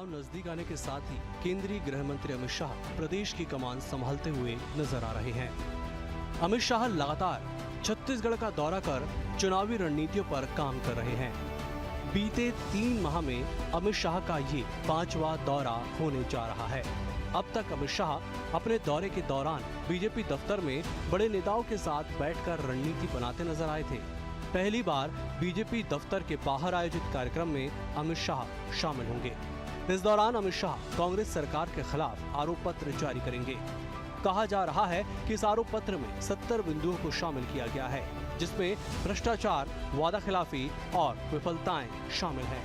नजदीक आने के साथ ही केंद्रीय गृह मंत्री अमित शाह प्रदेश की कमान संभालते हुए नजर आ रहे हैं। अमित शाह लगातार छत्तीसगढ़ का दौरा कर चुनावी रणनीतियों पर काम कर रहे हैं। बीते 3 माह में अमित शाह का ये 5वां दौरा होने जा रहा है। अब तक अमित शाह अपने दौरे के दौरान बीजेपी दफ्तर में बड़े नेताओं के साथ बैठकर रणनीति बनाते नजर आए थे। पहली बार बीजेपी दफ्तर के बाहर आयोजित कार्यक्रम में अमित शाह शामिल होंगे। इस दौरान अमित शाह कांग्रेस सरकार के खिलाफ आरोप पत्र जारी करेंगे। कहा जा रहा है कि इस आरोप पत्र में 70 बिंदुओं को शामिल किया गया है, जिसमें भ्रष्टाचार, वादा खिलाफी और विफलताएं शामिल हैं।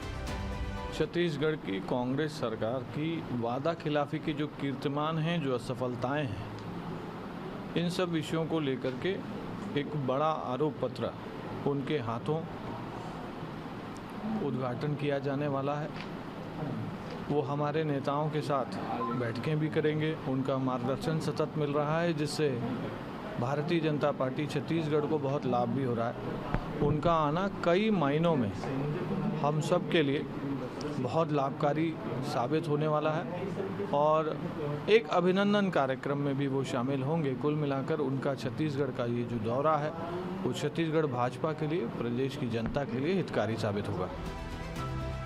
छत्तीसगढ़ की कांग्रेस सरकार की वादा खिलाफी के जो कीर्तिमान हैं, जो असफलताएं हैं, इन सब विषयों को लेकर के एक बड़ा आरोप पत्र उनके हाथों उद्घाटन किया जाने वाला है। वो हमारे नेताओं के साथ बैठकें भी करेंगे। उनका मार्गदर्शन सतत मिल रहा है, जिससे भारतीय जनता पार्टी छत्तीसगढ़ को बहुत लाभ भी हो रहा है। उनका आना कई मायनों में हम सब के लिए बहुत लाभकारी साबित होने वाला है और एक अभिनंदन कार्यक्रम में भी वो शामिल होंगे। कुल मिलाकर उनका छत्तीसगढ़ का ये जो दौरा है वो छत्तीसगढ़ भाजपा के लिए, प्रदेश की जनता के लिए हितकारी साबित होगा।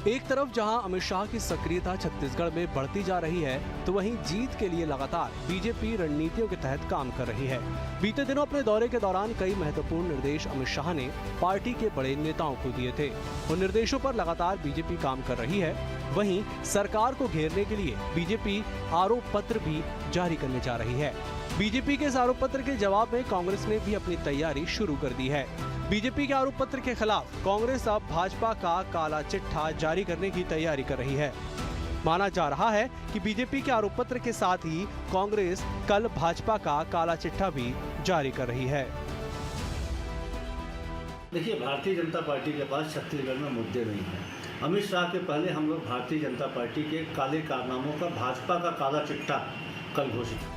एक तरफ जहां अमित शाह की सक्रियता छत्तीसगढ़ में बढ़ती जा रही है, तो वहीं जीत के लिए लगातार बीजेपी रणनीतियों के तहत काम कर रही है। बीते दिनों अपने दौरे के दौरान कई महत्वपूर्ण निर्देश अमित शाह ने पार्टी के बड़े नेताओं को दिए थे। उन निर्देशों पर लगातार बीजेपी काम कर रही है। वहीं सरकार को घेरने के लिए बीजेपी आरोप पत्र भी जारी करने जा रही है। बीजेपी के इस आरोप पत्र के जवाब में कांग्रेस ने भी अपनी तैयारी शुरू कर दी है। बीजेपी के आरोप पत्र के खिलाफ कांग्रेस अब भाजपा का काला चिट्ठा जारी करने की तैयारी कर रही है। माना जा रहा है कि बीजेपी के आरोप पत्र के साथ ही कांग्रेस कल भाजपा का काला चिट्ठा भी जारी कर रही है। देखिए, भारतीय जनता पार्टी के पास छत्तीसगढ़ में मुद्दे नहीं हैं। अमित शाह के पहले हम लोग भारतीय जनता पार्टी के काले कारनामों का, भाजपा का काला चिट्ठा कल घोषित।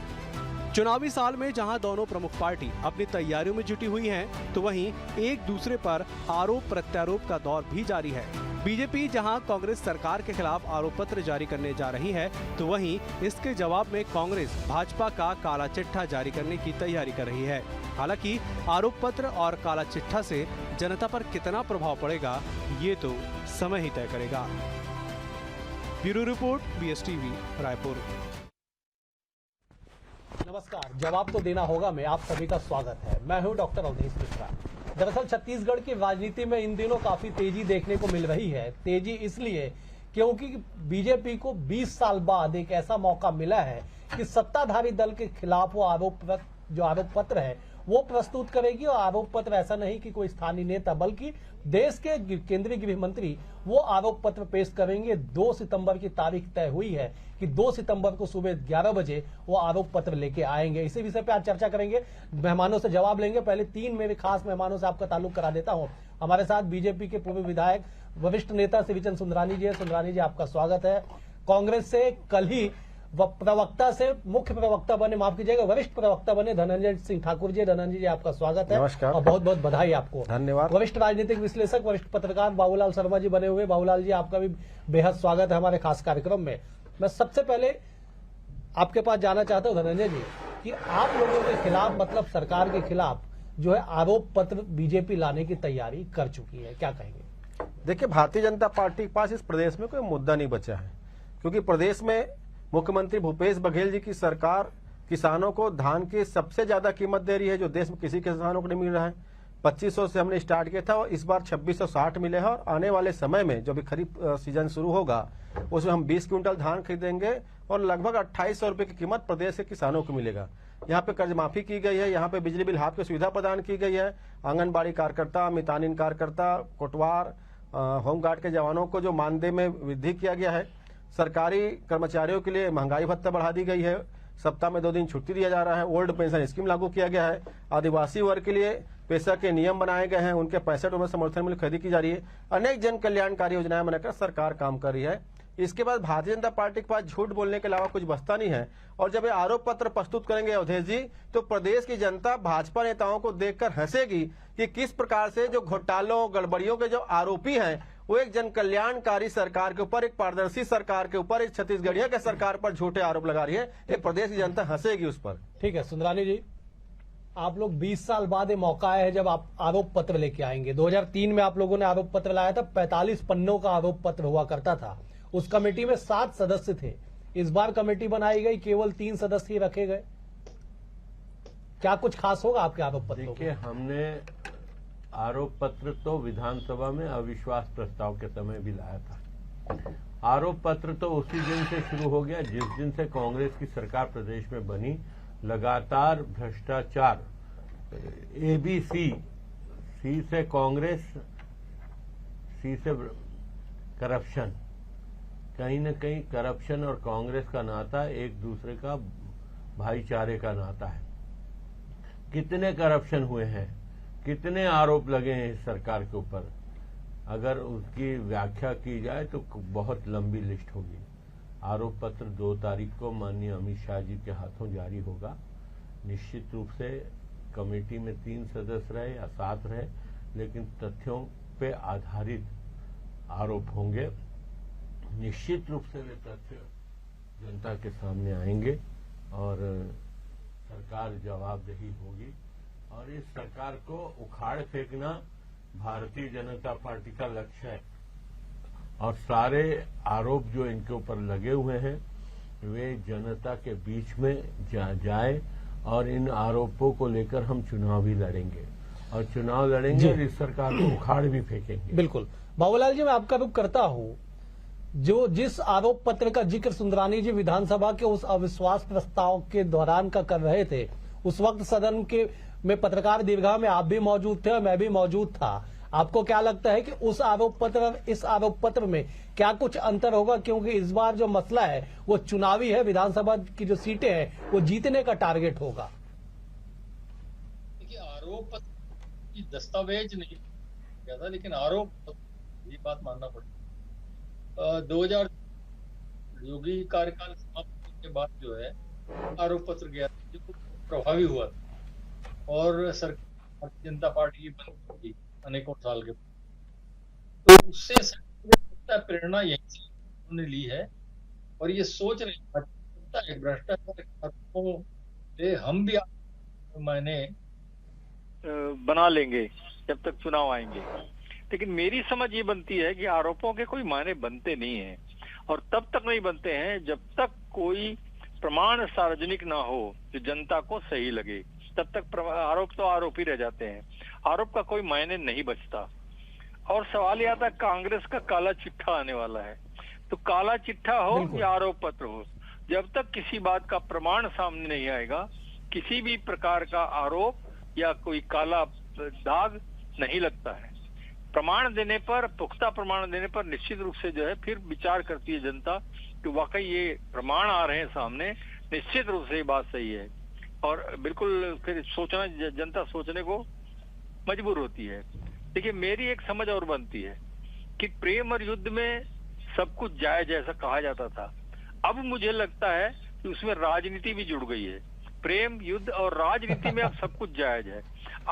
चुनावी साल में जहां दोनों प्रमुख पार्टी अपनी तैयारियों में जुटी हुई हैं, तो वहीं एक दूसरे पर आरोप प्रत्यारोप का दौर भी जारी है। बीजेपी जहां कांग्रेस सरकार के खिलाफ आरोप पत्र जारी करने जा रही है, तो वहीं इसके जवाब में कांग्रेस भाजपा का काला चिट्ठा जारी करने की तैयारी कर रही है। हालांकि आरोप पत्र और काला चिट्ठा से जनता पर कितना प्रभाव पड़ेगा, ये तो समय ही तय करेगा। Bureau report, BSTV, Raipur. नमस्कार, जवाब तो देना होगा में आप सभी का स्वागत है। मैं हूं डॉक्टर अवधेश मिश्रा। दरअसल छत्तीसगढ़ की राजनीति में इन दिनों काफी तेजी देखने को मिल रही है। तेजी इसलिए क्योंकि बीजेपी को 20 साल बाद एक ऐसा मौका मिला है कि सत्ताधारी दल के खिलाफ वो आरोप पत्र है वो प्रस्तुत करेगी। और आरोप पत्र ऐसा नहीं कि कोई स्थानीय नेता, बल्कि देश के केंद्रीय गृह मंत्री वो आरोप पत्र पेश करेंगे। 2 सितंबर की तारीख तय हुई है कि 2 सितंबर को सुबह 11 बजे वो आरोप पत्र लेके आएंगे। इसी विषय पे आज चर्चा करेंगे, मेहमानों से जवाब लेंगे। पहले 3 मेरे खास मेहमानों से आपका ताल्लुक करा देता हूं। हमारे साथ बीजेपी के पूर्व विधायक, वरिष्ठ नेता शिवचंद सुंदरानी जी है। सुंदरानी जी, आपका स्वागत है। कांग्रेस से कल ही प्रवक्ता से मुख्य प्रवक्ता बने, माफ कीजिएगा, वरिष्ठ प्रवक्ता बने धनंजय सिंह ठाकुर जी। धनंजय जी, आपका स्वागत है। नमस्कार और बहुत बहुत बधाई आपको। धन्यवाद। वरिष्ठ राजनीतिक विश्लेषक, वरिष्ठ पत्रकार बाबूलाल शर्मा जी बने हुए। बाबूलाल जी, आपका भी बेहद स्वागत है हमारे खास कार्यक्रम में। मैं सबसे पहले आपके पास जाना चाहता हूं धनंजय जी कि आप लोगों के खिलाफ, मतलब सरकार के खिलाफ जो है आरोप पत्र बीजेपी लाने की तैयारी कर चुकी है, क्या कहेंगे? देखिए, भारतीय जनता पार्टी के पास इस प्रदेश में कोई मुद्दा नहीं बचा है, क्योंकि प्रदेश में मुख्यमंत्री भूपेश बघेल जी की सरकार किसानों को धान की सबसे ज्यादा कीमत दे रही है, जो देश में किसी किसानों को नहीं मिल रहा है। 2500 से हमने स्टार्ट किया था और इस बार 2660 मिले हैं। और आने वाले समय में जो भी खरीफ सीजन शुरू होगा उसमें हम 20 क्विंटल धान खरीदेंगे और लगभग 2800 रुपए की कीमत प्रदेश के किसानों को मिलेगा। यहाँ पे कर्ज माफी की गई है, यहाँ पे बिजली बिल हाफ की सुविधा प्रदान की गई है। आंगनबाड़ी कार्यकर्ता, मितानिन कार्यकर्ता, कोटवार, होमगार्ड के जवानों को जो मानदेय में वृद्धि किया गया है। सरकारी कर्मचारियों के लिए महंगाई भत्ता बढ़ा दी गई है। सप्ताह में 2 दिन छुट्टी दिया जा रहा है। ओल्ड पेंशन स्कीम लागू किया गया है। आदिवासी वर्ग के लिए पैसा के नियम बनाए गए हैं, उनके 65 रुपये समर्थन मूल्य खरीदी की जा रही है। अनेक जन कल्याणकारी योजनाएं बनाकर सरकार काम कर रही है। इसके बाद भारतीय जनता पार्टी के पास झूठ बोलने के अलावा कुछ बचता नहीं है। और जब ये आरोप पत्र प्रस्तुत करेंगे अवधेश जी, तो प्रदेश की जनता भाजपा नेताओं को देखकर हंसेगी कि किस प्रकार से जो घोटालों, गड़बड़ियों के जो आरोपी हैं वो एक जन कल्याणकारी सरकार के ऊपर, एक पारदर्शी सरकार के ऊपर, एक छत्तीसगढ़िया के सरकार पर झूठे आरोप लगा रही है। ये प्रदेश की जनता हंसेगी उस पर। ठीक है सुंदरानी जी, आप लोग 20 साल बाद ये मौका आया है जब आप आरोप पत्र लेके आएंगे। 2003 में आप लोगों ने आरोप पत्र लाया था, 45 पन्नों का आरोप पत्र हुआ करता था। उस कमेटी में 7 सदस्य थे। इस बार कमेटी बनाई गई, केवल 3 सदस्य ही रखे गए। क्या कुछ खास होगा आपके आरोप पत्रों? देखिए, हमने आरोप पत्र तो विधानसभा में अविश्वास प्रस्ताव के समय भी लाया था। आरोप पत्र तो उसी दिन से शुरू हो गया जिस दिन से कांग्रेस की सरकार प्रदेश में बनी। लगातार भ्रष्टाचार, ABC, C से कांग्रेस, C से करप्शन, कहीं न कहीं करप्शन और कांग्रेस का नाता एक दूसरे का भाईचारे का नाता है। कितने करप्शन हुए हैं, कितने आरोप लगे हैं इस सरकार के ऊपर, अगर उसकी व्याख्या की जाए तो बहुत लंबी लिस्ट होगी। आरोप पत्र 2 तारीख को माननीय अमित शाह जी के हाथों जारी होगा। निश्चित रूप से कमेटी में 3 सदस्य रहे या 7 रहे, लेकिन तथ्यों पे आधारित आरोप होंगे। निश्चित रूप से वे तथ्य जनता के सामने आएंगे और सरकार जवाबदेही होगी। और इस सरकार को उखाड़ फेंकना भारतीय जनता पार्टी का लक्ष्य है। और सारे आरोप जो इनके ऊपर लगे हुए हैं वे जनता के बीच में जाए और इन आरोपों को लेकर हम चुनाव भी लड़ेंगे और चुनाव लड़ेंगे और इस सरकार को उखाड़ भी फेंकेंगे। बिल्कुल। बाबूलाल जी, मैं आपका रुख करता हूं। जो जिस आरोप पत्र का जिक्र सुंदरानी जी विधानसभा के उस अविश्वास प्रस्ताव के दौरान का कर रहे थे, उस वक्त सदन के में पत्रकार दीर्घा में आप भी मौजूद थे और मैं भी मौजूद था। आपको क्या लगता है कि उस आरोप पत्र और इस आरोप पत्र में क्या कुछ अंतर होगा? क्योंकि इस बार जो मसला है वो चुनावी है, विधानसभा की जो सीटें हैं वो जीतने का टारगेट होगा। देखिए, आरोप पत्र की दस्तावेज नहीं क्या था, लेकिन आरोप पत्र, ये बात मानना पड़ेगा। 2000 योगी कार्यकाल समाप्त होने के बाद जो है आरोप पत्र गया जो प्रभावी हुआ था और सरकार भारतीय जनता पार्टी की बंद होगी अनेकों साल के बाद। तो उससे प्रेरणा यहीं से उन्होंने ली है और ये सोच नहीं पाता है भ्रष्टाचार से हम भी मायने बना लेंगे जब तक चुनाव आएंगे। लेकिन मेरी समझ ये बनती है कि आरोपों के कोई मायने बनते नहीं हैं और तब तक नहीं बनते हैं जब तक कोई प्रमाण सार्वजनिक ना हो जो जनता को सही लगे, तब तक आरोप तो आरोप ही रह जाते हैं। आरोप का कोई मायने नहीं बचता। और सवाल यह था, कांग्रेस का काला चिट्ठा आने वाला है, तो काला चिट्ठा हो या आरोप पत्र हो, जब तक किसी बात का प्रमाण सामने नहीं आएगा, किसी भी प्रकार का आरोप या कोई काला दाग नहीं लगता है। प्रमाण देने पर, पुख्ता प्रमाण देने पर निश्चित रूप से जो है फिर विचार करती है जनता कि वाकई ये प्रमाण आ रहे हैं सामने, निश्चित रूप से ये बात सही है और बिल्कुल फिर सोचना, जनता सोचने को मजबूर होती है। देखिए, मेरी एक समझ और बनती है कि प्रेम और युद्ध में सब कुछ जायज ऐसा कहा जाता था। अब मुझे लगता है कि उसमें राजनीति भी जुड़ गई है। प्रेम, युद्ध और राजनीति में अब सब कुछ जायज है।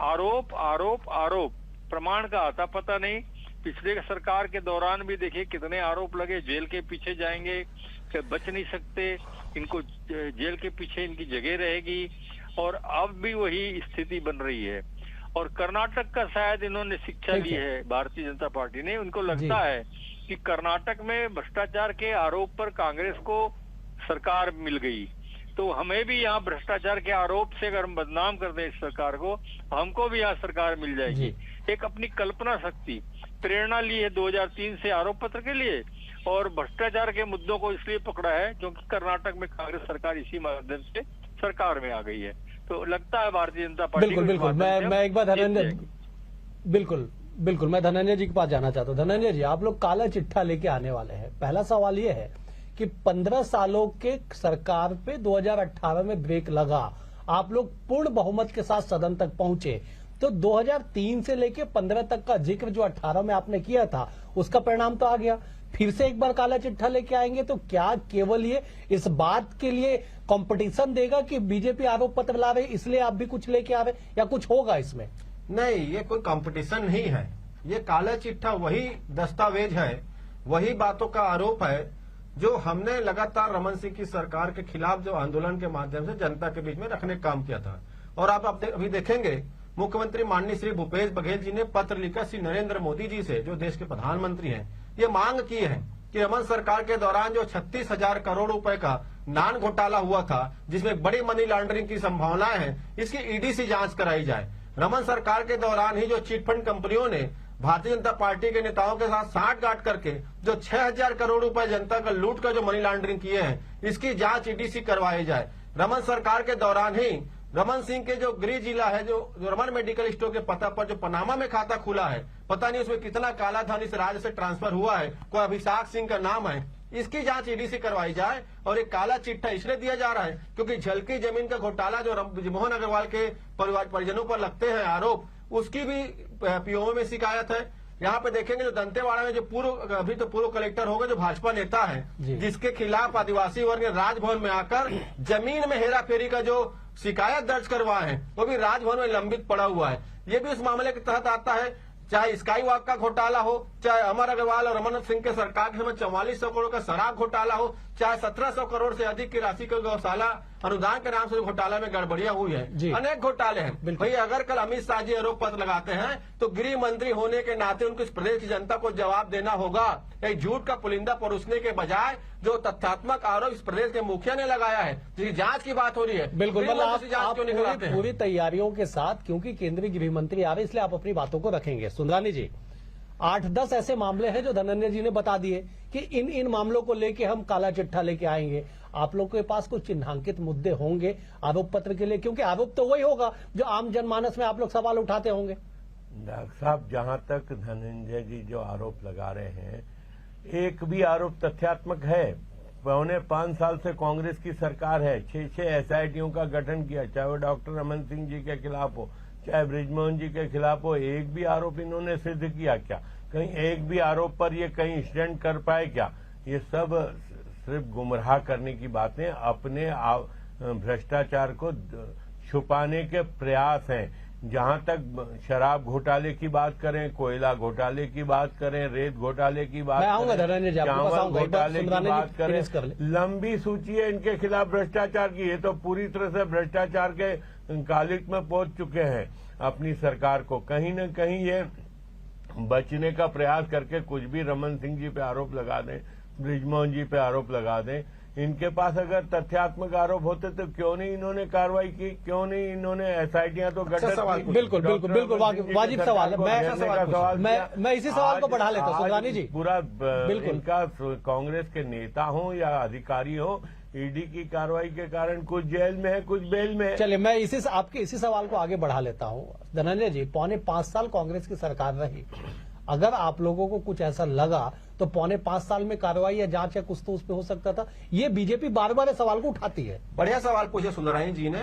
आरोप आरोप आरोप, प्रमाण का आता पता नहीं। पिछले सरकार के दौरान भी देखिए कितने आरोप लगे, जेल के पीछे जाएंगे, बच नहीं सकते, इनको जेल के पीछे इनकी जगह रहेगी और अब भी वही स्थिति बन रही है। और कर्नाटक का शायद इन्होंने शिक्षा ली है भारतीय जनता पार्टी ने। उनको लगता है कि कर्नाटक में भ्रष्टाचार के आरोप पर कांग्रेस को सरकार मिल गई, तो हमें भी यहाँ भ्रष्टाचार के आरोप से अगर हम बदनाम कर दें इस सरकार को, हमको भी यहाँ सरकार मिल जाएगी। एक अपनी कल्पना शक्ति, प्रेरणा ली है 2003 से आरोप पत्र के लिए और भ्रष्टाचार के मुद्दों को इसलिए पकड़ा है क्योंकि कर्नाटक में कांग्रेस सरकार इसी माध्यम से सरकार में आ गई है। तो लगता है भारतीय जनता पार्टी बिल्कुल बिल्कुल मैं एक बार धनंजय बिल्कुल मैं धनंजय जी के पास जाना चाहता हूँ। धनंजय जी, आप लोग काला चिट्ठा लेके आने वाले हैं। पहला सवाल ये है कि 15 सालों के सरकार पे 2018 में ब्रेक लगा, आप लोग पूर्ण बहुमत के साथ सदन तक पहुंचे, तो 2003 से लेके 15 तक का जिक्र जो 18 में आपने किया था उसका परिणाम तो आ गया। फिर से एक बार काला चिट्ठा लेके आएंगे तो क्या केवल ये इस बात के लिए कंपटीशन देगा कि बीजेपी आरोप पत्र ला रही इसलिए आप भी कुछ लेके आ रहे, या कुछ होगा इसमें? नहीं, ये कोई कंपटीशन नहीं है, ये काला चिट्ठा वही दस्तावेज है, वही बातों का आरोप है जो हमने लगातार रमन सिंह की सरकार के खिलाफ जो आंदोलन के माध्यम से जनता के बीच में रखने का काम किया था। और आप अभी देखेंगे मुख्यमंत्री माननीय श्री भूपेश बघेल जी ने पत्र लिखा श्री नरेंद्र मोदी जी से, जो देश के प्रधानमंत्री हैं, ये मांग की है कि रमन सरकार के दौरान जो 36,000 करोड़ रुपए का नान घोटाला हुआ था, जिसमें बड़ी मनी लॉन्ड्रिंग की संभावनाएं हैं, इसकी ईडी से जांच कराई जाए। रमन सरकार के दौरान ही जो चिटफंड कंपनियों ने भारतीय जनता पार्टी के नेताओं के साथ साठगांठ करके जो 6,000 करोड़ रुपए जनता का लूट कर जो मनी लॉन्ड्रिंग किए हैं, इसकी जांच ईडी से करवाई जाए। रमन सरकार के दौरान ही रमन सिंह के जो गृह जिला है, जो रमन मेडिकल स्टोर के पता पर जो पनामा में खाता खुला है, पता नहीं उसमें कितना काला धन इस राज्य से ट्रांसफर हुआ है, कोई अभिषेक सिंह का नाम है, इसकी जांच ईडी से करवाई जाए। और एक काला चिट्ठा इसलिए दिया जा रहा है क्योंकि झलकी जमीन का घोटाला जो ब्रिजमोहन अग्रवाल के परिजनों पर लगते हैं आरोप, उसकी भी पीओ में शिकायत है। यहाँ पे देखेंगे जो दंतेवाड़ा में जो पूर्व कलेक्टर होगा, जो भाजपा नेता है, जिसके खिलाफ आदिवासी वर्ग ने राजभवन में आकर जमीन में हेराफेरी का जो शिकायत दर्ज करवाए हैं, वो भी राजभवन में लंबित पड़ा हुआ है। ये भी उस मामले के तहत आता है। चाहे स्काई वॉक का घोटाला हो, चाहे अमर अग्रवाल और रमन सिंह के सरकार के समय 4400 करोड़ का शराब घोटाला हो, चाहे 1700 करोड़ से अधिक की राशि का गौशाला अनुदान के नाम से घोटाला में गड़बड़ियां हुई है, अनेक घोटाले हैं। भाई अगर कल अमित शाह जी आरोप पत्र लगाते हैं तो गृह मंत्री होने के नाते उनको इस प्रदेश की जनता को जवाब देना होगा। एक झूठ का पुलिंदा परोसने के बजाय जो तथ्यात्मक आरोप इस प्रदेश के मुखिया ने लगाया है, जिसकी जांच की बात हो रही है, बिल्कुल आप पूरी तैयारियों के साथ, क्योंकि केंद्रीय गृह मंत्री आ रहे, इसलिए आप अपनी बातों को रखेंगे। सुंदरानी जी, 8-10 ऐसे मामले हैं जो धनंजय जी ने बता दिए कि इन मामलों को लेके हम काला चिट्ठा लेके आएंगे। आप लोग के पास कुछ चिन्हांकित मुद्दे होंगे आरोप पत्र के लिए, क्योंकि आरोप तो वही होगा जो आम जनमानस में आप लोग सवाल उठाते होंगे। डॉक्टर साहब, जहां तक धनंजय जी जो आरोप लगा रहे हैं, एक भी आरोप तथ्यात्मक है? 4.25 साल से कांग्रेस की सरकार है, 6 एसआईटियों का गठन किया, चाहे वो डॉक्टर रमन सिंह जी के खिलाफ हो, चाहे ब्रिजमोहन जी के खिलाफ हो। एक भी आरोप इन्होंने सिद्ध किया क्या? कहीं एक भी आरोप पर ये कहीं स्टैंड कर पाए क्या? ये सब सिर्फ गुमराह करने की बातें, अपने भ्रष्टाचार को छुपाने के प्रयास हैं। जहां तक शराब घोटाले की बात करें, कोयला घोटाले की बात करें, रेत घोटाले की बात करें, चावल घोटाले की बात करें, लंबी सूची है इनके खिलाफ भ्रष्टाचार की। ये तो पूरी तरह से भ्रष्टाचार के कालिक में पहुंच चुके हैं अपनी सरकार को। कहीं न कहीं ये बचने का प्रयास करके कुछ भी रमन सिंह जी पे आरोप लगा दें, ब्रिजमोहन जी पे आरोप लगा दें। इनके पास अगर तथ्यात्मक आरोप होते तो क्यों नहीं इन्होंने कार्रवाई की, क्यों नहीं इन्होंने एसआईटियां तो गठित की? बिल्कुल वाजिब सवाल है। मैं इसी सवाल को बढ़ा लेता हूं सुंदरानी जी। पूरा इनका कांग्रेस के नेता हो या अधिकारी हो, ईडी की कार्रवाई के कारण कुछ जेल में है, कुछ बेल में है। चलिए, मैं आपके इसी सवाल को आगे बढ़ा लेता हूं। धनंजय जी, 4.25 साल कांग्रेस की सरकार रही, अगर आप लोगों को कुछ ऐसा लगा तो 4.25 साल में कार्रवाई या जांच या कुछ तो उस पर हो सकता था। ये बीजेपी बार बार सवाल को उठाती है। बढ़िया सवाल पूछे सुंदरानी जी ने।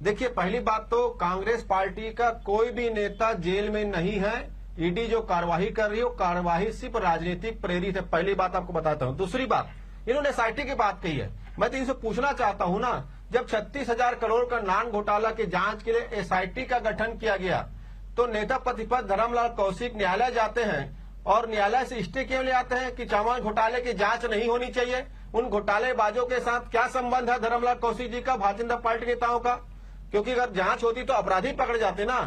देखिए, पहली बात तो कांग्रेस पार्टी का कोई भी नेता जेल में नहीं है। ईडी जो कार्रवाई कर रही है, वो कार्रवाई सिर्फ राजनीतिक प्रेरित है। पहली बात आपको बताता हूं। दूसरी बात, इन्होंने एसआईटी की बात कही है। मैं तो इनसे पूछना चाहता हूं ना, जब 36,000 करोड़ का नान घोटाला की जांच के लिए एसआईटी का गठन किया गया, तो नेता प्रतिपक्ष धर्मलाल कौशिक न्यायालय जाते हैं और न्यायालय से स्टे क्यों ले आते हैं कि चावल घोटाले की जांच नहीं होनी चाहिए? उन घोटालेबाजों के साथ क्या संबंध है धर्मलाल कौशिक जी का, भारतीय जनता पार्टी नेताओं का? क्योंकि अगर जांच होती तो अपराधी पकड़े जाते ना।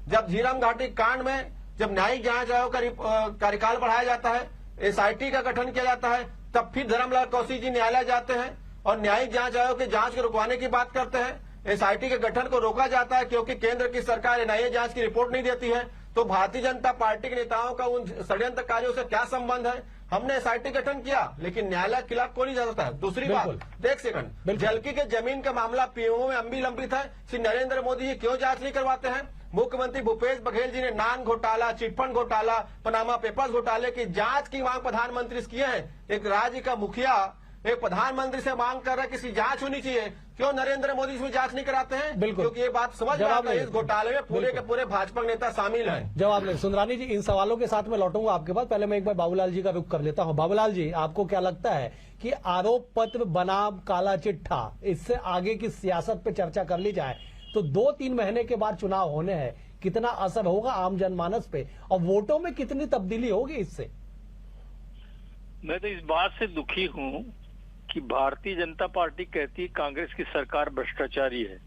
जब झीरम घाटी कांड में जब न्यायिक जांच आयोग का कार्यकाल बढ़ाया जाता है, एसआईटी का गठन किया जाता है, तब फिर धर्मलाल कौशिक जी न्यायालय जाते हैं और न्यायिक जांच आयोग की जांच को रुकवाने की बात करते हैं। एसआईटी के गठन को रोका जाता है क्योंकि केंद्र की सरकार एनआईए जांच की रिपोर्ट नहीं देती है। तो भारतीय जनता पार्टी के नेताओं का उन षड्यंत्रकारियों से क्या संबंध है? हमने एसआईटी गठन किया, लेकिन न्यायालय के खिलाफ कोई नहीं जा सकता है। दूसरी बात, देख सेकंड, झलकी के जमीन का मामला पीएमओ में अभी लंबित है। श्री नरेंद्र मोदी जी क्यों जांच नहीं करवाते हैं? मुख्यमंत्री भूपेश बघेल जी ने नान घोटाला, चिटफंड घोटाला, पनामा पेपर्स घोटाले की जांच की मांग प्रधानमंत्री से किए हैं। एक राज्य का मुखिया एक प्रधानमंत्री से मांग कर रहा है कि इसकी जांच होनी चाहिए। क्यों नरेंद्र मोदी इसमें जांच नहीं कराते हैं? बिल्कुल, क्योंकि ये बात समझ में आता है, इस घोटाले में पूरे के पूरे भाजपा नेता शामिल हैं। जवाब नहीं। सुंदरानी जी, इन सवालों के साथ मैं लौटूंगा आपके पास। पहले मैं एक बार बाबूलाल जी का रुख कर लेता हूं। बाबूलाल जी, आपको क्या लगता है कि आरोप पत्र बनाम काला चिट्ठा, इससे आगे की सियासत पे चर्चा कर ली जाए तो 2-3 महीने के बाद चुनाव होने हैं, कितना असर होगा आम जनमानस पे और वोटों में कितनी तब्दीली होगी इससे? मैं तो इस बात से दुखी हूं कि भारतीय जनता पार्टी कहती है कांग्रेस की सरकार भ्रष्टाचारी है।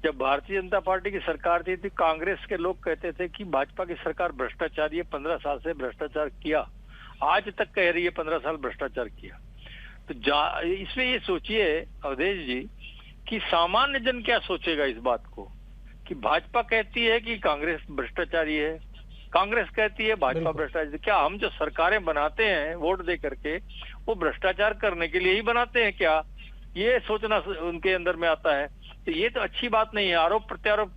जब भारतीय जनता पार्टी की सरकार थी तो कांग्रेस के लोग कहते थे कि भाजपा की सरकार भ्रष्टाचारी है, 15 साल से भ्रष्टाचार किया, आज तक कह रही है 15 साल भ्रष्टाचार किया। तो इसमें ये सोचिए अवधेश जी कि सामान्य जन क्या सोचेगा इस बात को कि भाजपा कहती है कि कांग्रेस भ्रष्टाचारी है, कांग्रेस कहती है भाजपा भ्रष्टाचारी। क्या हम जो सरकारें बनाते हैं वोट दे करके वो भ्रष्टाचार करने के लिए ही बनाते हैं क्या? ये सोचना उनके अंदर में आता है। तो ये तो अच्छी बात नहीं है। आरोप प्रत्यारोप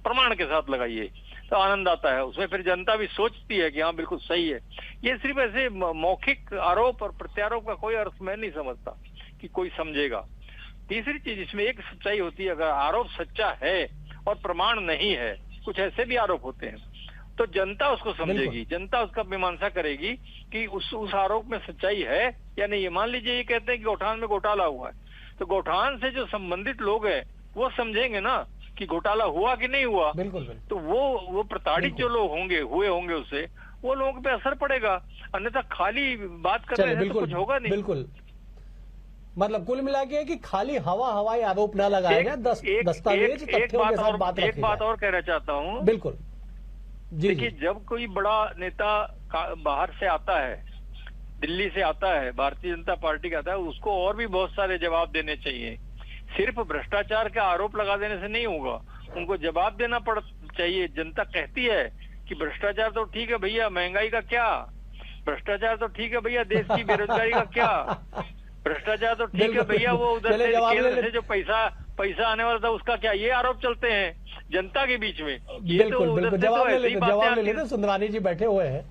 प्रमाण के साथ लगाइए तो आनंद आता है, उसमें फिर जनता भी सोचती है कि हाँ बिल्कुल सही है। ये सिर्फ ऐसे मौखिक आरोप और प्रत्यारोप का कोई अर्थ मैं नहीं समझता कि कोई समझेगा। तीसरी चीज इसमें एक सच्चाई होती है, अगर आरोप सच्चा है और प्रमाण नहीं है, कुछ ऐसे भी आरोप होते हैं, तो जनता उसको समझेगी, जनता उसका मीमांसा करेगी कि उस आरोप में सच्चाई है या नहीं है। मान लीजिए ये कहते हैं कि गौठान में घोटाला हुआ है, तो गौठान से जो संबंधित लोग हैं वो समझेंगे ना कि घोटाला हुआ कि नहीं हुआ। बिल्कुल। तो वो प्रताड़ित जो लोग हुए होंगे उससे वो लोगों पे असर पड़ेगा, अन्यथा खाली बात कर रहे हैं तो कुछ होगा नहीं। बिल्कुल, मतलब कुल मिला के कि खाली हवाई आरोप न लगाए जाए, दस्तावेज तथ्यों के साथ बात रखी जाए। एक बात और कहना चाहता हूँ। बिल्कुल जी। देखिए जब कोई बड़ा नेता बाहर से आता है, दिल्ली से आता है, भारतीय जनता पार्टी का आता है, उसको और भी बहुत सारे जवाब देने चाहिए। सिर्फ भ्रष्टाचार का आरोप लगा देने से नहीं होगा, उनको जवाब देना चाहिए। जनता कहती है कि भ्रष्टाचार तो ठीक है भैया, महंगाई का क्या? भ्रष्टाचार तो ठीक है भैया, देश की बेरोजगारी का क्या? भ्रष्टाचार तो ठीक है भैया, वो उधर से केंद्र से जो पैसा आने वाला था उसका क्या? ये आरोप चलते हैं जनता के बीच में। बिल्कुल जवाब ले लेते। सुंदरानी जी बैठे हुए हैं।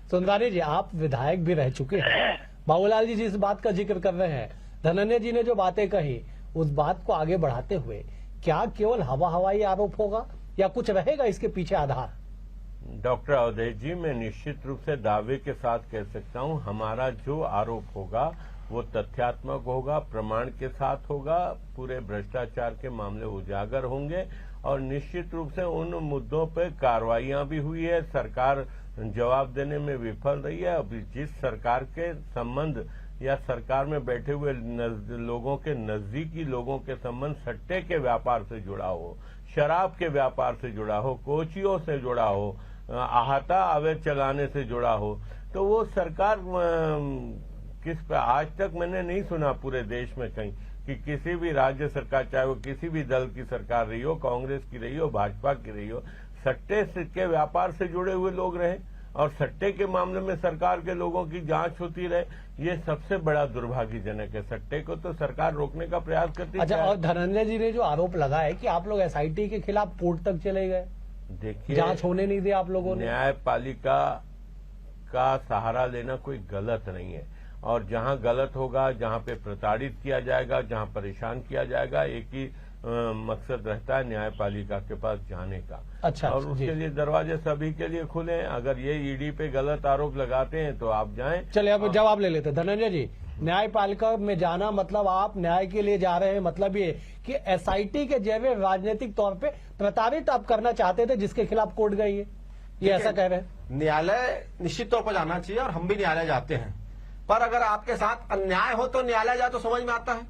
सुंदरानी जी, आप विधायक भी रह चुके हैं। बाबूलाल जी जिस बात का जिक्र कर रहे हैं, धनंजय जी ने जो बातें कही, उस बात को आगे बढ़ाते हुए क्या केवल हवाई आरोप होगा या कुछ रहेगा इसके पीछे आधार? डॉक्टर अवधेश जी, मैं निश्चित रूप से दावे के साथ कह सकता हूं, हमारा जो आरोप होगा वो तथ्यात्मक होगा, प्रमाण के साथ होगा, पूरे भ्रष्टाचार के मामले उजागर होंगे और निश्चित रूप से उन मुद्दों पे कार्रवाइयां भी हुई है। सरकार जवाब देने में विफल रही है। अब जिस सरकार के संबंध या सरकार में बैठे हुए लोगों के नजदीकी लोगों के संबंध सट्टे के व्यापार से जुड़ा हो, शराब के व्यापार से जुड़ा हो, कोचियों से जुड़ा हो, आहता अवैध चलाने से जुड़ा हो, तो वो सरकार आज तक मैंने नहीं सुना पूरे देश में कहीं कि किसी भी राज्य सरकार, चाहे वो किसी भी दल की सरकार रही हो, कांग्रेस की रही हो, भाजपा की रही हो, सट्टे के व्यापार से जुड़े हुए लोग रहे और सट्टे के मामले में सरकार के लोगों की जांच होती रहे। ये सबसे बड़ा दुर्भाग्यजनक है। सट्टे को तो सरकार रोकने का प्रयास करती है। अच्छा, और धनंजय जी ने जो आरोप लगाया कि आप लोग एसआईटी के खिलाफ कोर्ट तक चले गए, देखिए जांच होने नहीं दी आप लोगों ने। न्यायपालिका का सहारा लेना कोई गलत नहीं है और जहां गलत होगा, जहां पे प्रताड़ित किया जाएगा, जहां परेशान किया जाएगा, एक ही मकसद रहता है न्यायपालिका के पास जाने का। अच्छा, और उसके लिए दरवाजे सभी के लिए खुले हैं। अगर ये ईडी पे गलत आरोप लगाते हैं तो आप जाएं। चलिए अब जवाब ले लेते। धनंजय जी, न्यायपालिका में जाना मतलब आप न्याय के लिए जा रहे हैं, मतलब ये कि एसआईटी के जैसे राजनीतिक तौर पे प्रताड़ित आप करना चाहते थे जिसके खिलाफ कोर्ट गई है, ये ऐसा कह रहे हैं? न्यायालय निश्चित तौर पर जाना चाहिए और हम भी न्यायालय जाते हैं, पर अगर आपके साथ अन्याय हो तो न्यायालय जाए तो समझ में आता है।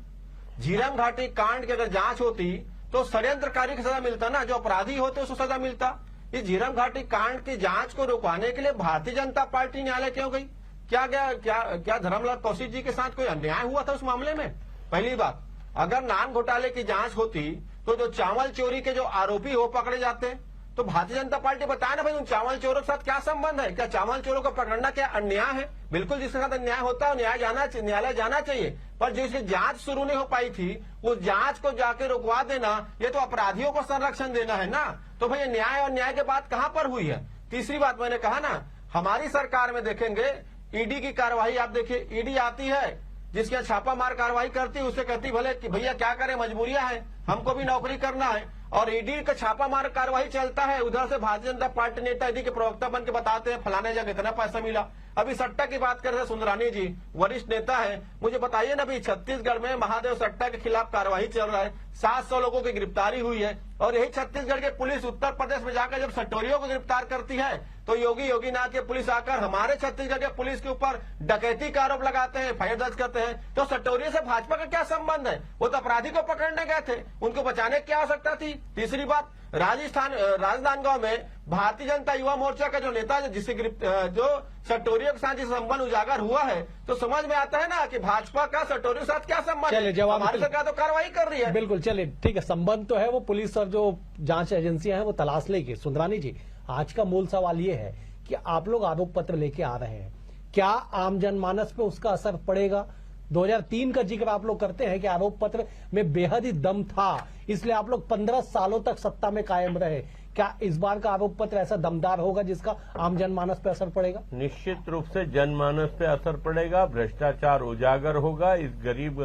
झीरम घाटी कांड की अगर जांच होती तो षड्यंत्रकारी की सजा मिलता ना, जो अपराधी होते उसको सजा मिलता। इस झीरम घाटी कांड की जांच को रुकवाने के लिए भारतीय जनता पार्टी न्यायालय क्यों गई? क्या धर्मलाल कौशिक जी के साथ कोई अन्याय हुआ था उस मामले में? पहली बात, अगर नान घोटाले की जांच होती तो जो चावल चोरी के जो आरोपी हो पकड़े जाते, तो भारतीय जनता पार्टी बताए ना भाई उन चावल चोरों के साथ क्या संबंध है? क्या चावल चोरों को पकड़ना क्या अन्याय है? बिल्कुल, जिसके साथ अन्याय होता है न्यायालय जाना चाहिए, पर जिसकी जांच शुरू नहीं हो पाई थी उस जांच को जाके रुकवा देना, ये तो अपराधियों को संरक्षण देना है ना। तो भाई न्याय और न्याय की बात कहां पर हुई है? तीसरी बात मैंने कहा ना, हमारी सरकार में देखेंगे ईडी की कार्रवाई, आप देखिए ईडी आती है, जिसके छापामार कार्रवाई करती है, उससे कहती भले कि भैया क्या करें, मजबूरियां हैं, हमको भी नौकरी करना है, और ईडी का छापामार कार्रवाई चलता है। उधर से भारतीय जनता पार्टी नेता ईडी के प्रवक्ता बन के बताते हैं फलाने जगह इतना पैसा मिला। अभी सट्टा की बात कर रहे हैं सुंदरानी जी, वरिष्ठ नेता है, मुझे बताइए ना, अभी छत्तीसगढ़ में महादेव सट्टा के खिलाफ कार्रवाई चल रहा है, 700 लोगों की गिरफ्तारी हुई है, और यही छत्तीसगढ़ के पुलिस उत्तर प्रदेश में जाकर जब सटोरियों को गिरफ्तार करती है तो योगीनाथ के पुलिस आकर हमारे छत्तीसगढ़ के पुलिस के ऊपर डकैती का आरोप लगाते हैं, एफआईआर दर्ज करते हैं। तो सटोरियों से भाजपा का क्या संबंध है? वो तो अपराधी को पकड़ने गए थे, उनको बचाने की क्या आवश्यकता थी? तीसरी बात, राजनांदगांव में भारतीय जनता युवा मोर्चा का जो नेता जिससे जो सटोरियों के साथ जिस संबंध उजागर हुआ है, तो समझ में आता है ना कि भाजपा का सटोरियों के साथ क्या संबंध है। हमारी सरकार तो कार्रवाई कर रही है। बिल्कुल, चलिए ठीक है, संबंध तो है, वो पुलिस और जो जांच एजेंसियां हैं वो तलाश लेगी। सुंदरानी जी, आज का मूल सवाल ये है कि आप लोग आरोप पत्र लेके आ रहे हैं, क्या आम जनमानस पे उसका असर पड़ेगा? 2003 का जिक्र आप लोग करते हैं कि आरोप पत्र में बेहद ही दम था, इसलिए आप लोग 15 सालों तक सत्ता में कायम रहे। क्या इस बार का आरोप पत्र ऐसा दमदार होगा जिसका आम जनमानस पे असर पड़ेगा? निश्चित रूप से जनमानस पे असर पड़ेगा, भ्रष्टाचार उजागर होगा, इस गरीब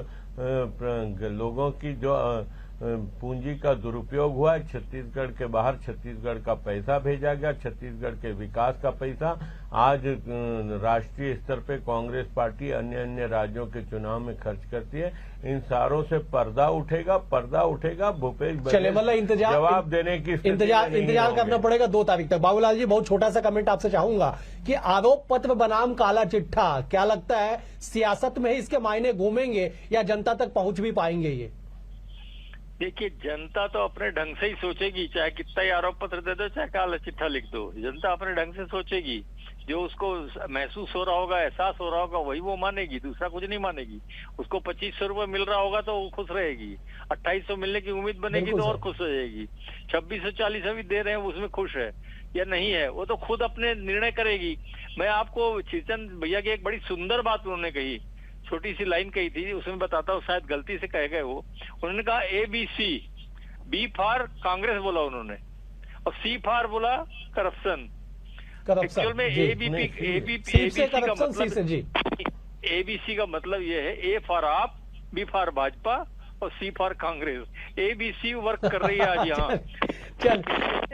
लोगों की जो पूंजी का दुरुपयोग हुआ है, छत्तीसगढ़ के बाहर छत्तीसगढ़ का पैसा भेजा गया, छत्तीसगढ़ के विकास का पैसा आज राष्ट्रीय स्तर पे कांग्रेस पार्टी अन्य राज्यों के चुनाव में खर्च करती है। इन सारों से पर्दा उठेगा। भूपेश बघेल जवाब देने की इंतजार करना पड़ेगा 2 तारीख तक। बाबूलाल जी, बहुत छोटा सा कमेंट आपसे चाहूंगा कि आरोप पत्र बनाम काला चिट्ठा, क्या लगता है सियासत में ही इसके मायने घूमेंगे या जनता तक पहुंच भी पाएंगे ये? देखिए, जनता तो अपने ढंग से ही सोचेगी, चाहे कितना ही आरोप पत्र दे दो, चाहे काला चिट्ठा लिख दो, जनता अपने ढंग से सोचेगी। जो उसको महसूस हो रहा होगा, एहसास हो रहा होगा, वही वो मानेगी, दूसरा कुछ नहीं मानेगी। उसको 2500 रुपये मिल रहा होगा तो वो खुश रहेगी, 2800 मिलने की उम्मीद बनेगी तो और खुश हो जाएगी, 2640 अभी दे रहे हैं उसमें खुश है या नहीं है, वो तो खुद अपने निर्णय करेगी। मैं आपको चिरचंद भैया की एक बड़ी सुंदर बात उन्होंने कही, छोटी सी लाइन कही थी, उसमें बताता हूँ, शायद गलती से कह गए वो। उन्होंने कहा ABC, B फॉर कांग्रेस बोला उन्होंने, और C फॉर बोला करप्शन। एक्चुअल में ABC का मतलब ये है, A फॉर आप, B फॉर भाजपा और C for Congress. ABC work कर रही है आज यहाँ।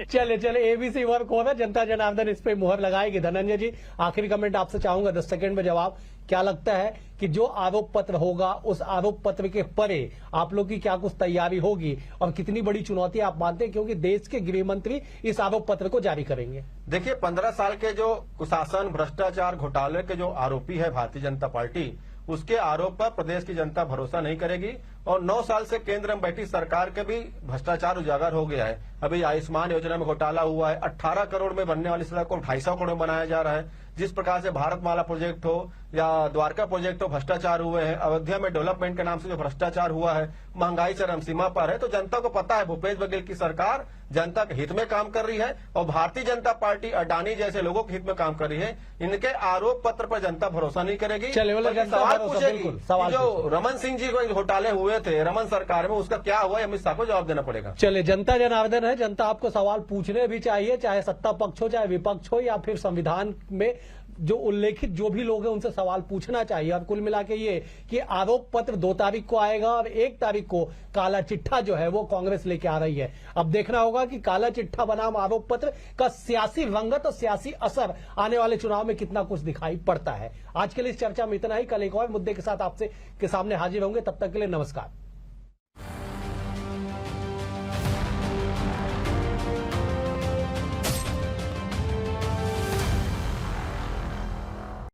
चले ABC वर्क हो रहा है, जनता जनार्दन इस पे मुहर लगाएगी। धनंजय जी, आखिरी कमेंट आपसे चाहूंगा, 10 सेकंड में जवाब। क्या लगता है कि जो आरोप पत्र होगा, उस आरोप पत्र के परे आप लोग की क्या कुछ तैयारी होगी और कितनी बड़ी चुनौती आप मानते हैं, क्योंकि देश के गृह मंत्री इस आरोप पत्र को जारी करेंगे? देखिए, 15 साल के जो कुशासन, भ्रष्टाचार, घोटाले के जो आरोपी है भारतीय जनता पार्टी, उसके आरोप पर प्रदेश की जनता भरोसा नहीं करेगी। और 9 साल से केंद्र में बैठी सरकार के भी भ्रष्टाचार उजागर हो गया है। अभी आयुष्मान योजना में घोटाला हुआ है, 18 करोड़ में बनने वाली सड़क को 250 करोड़ में बनाया जा रहा है। जिस प्रकार से भारतमाला प्रोजेक्ट हो या द्वारका प्रोजेक्ट हो, भ्रष्टाचार हुए हैं। अयोध्या में डेवलपमेंट के नाम से जो भ्रष्टाचार हुआ है, महंगाई चरम सीमा पर है। तो जनता को पता है भूपेश बघेल की सरकार जनता के हित में काम कर रही है और भारतीय जनता पार्टी अडानी जैसे लोगों के हित में काम कर रही है। इनके आरोप पत्र पर जनता भरोसा नहीं करेगी। सवाल पूछेगी, जो रमन सिंह जी को घोटाले हुए थे रमन सरकार में, उसका क्या हुआ, अमित शाह को जवाब देना पड़ेगा। चलिए, जनता जनार्दन है, जनता आपको सवाल पूछने भी चाहिए, चाहे सत्ता पक्ष हो, चाहे विपक्ष हो, या फिर संविधान में जो उल्लेखित जो भी लोग हैं उनसे सवाल पूछना चाहिए। और कुल मिला के ये कि आरोप पत्र 2 तारीख को आएगा और 1 तारीख को काला चिट्ठा जो है वो कांग्रेस लेके आ रही है। अब देखना होगा कि काला चिट्ठा बनाम आरोप पत्र का सियासी रंगत और सियासी असर आने वाले चुनाव में कितना कुछ दिखाई पड़ता है। आज के लिए इस चर्चा में इतना ही। कल एक और मुद्दे के साथ आपसे के सामने हाजिर होंगे, तब तक के लिए नमस्कार।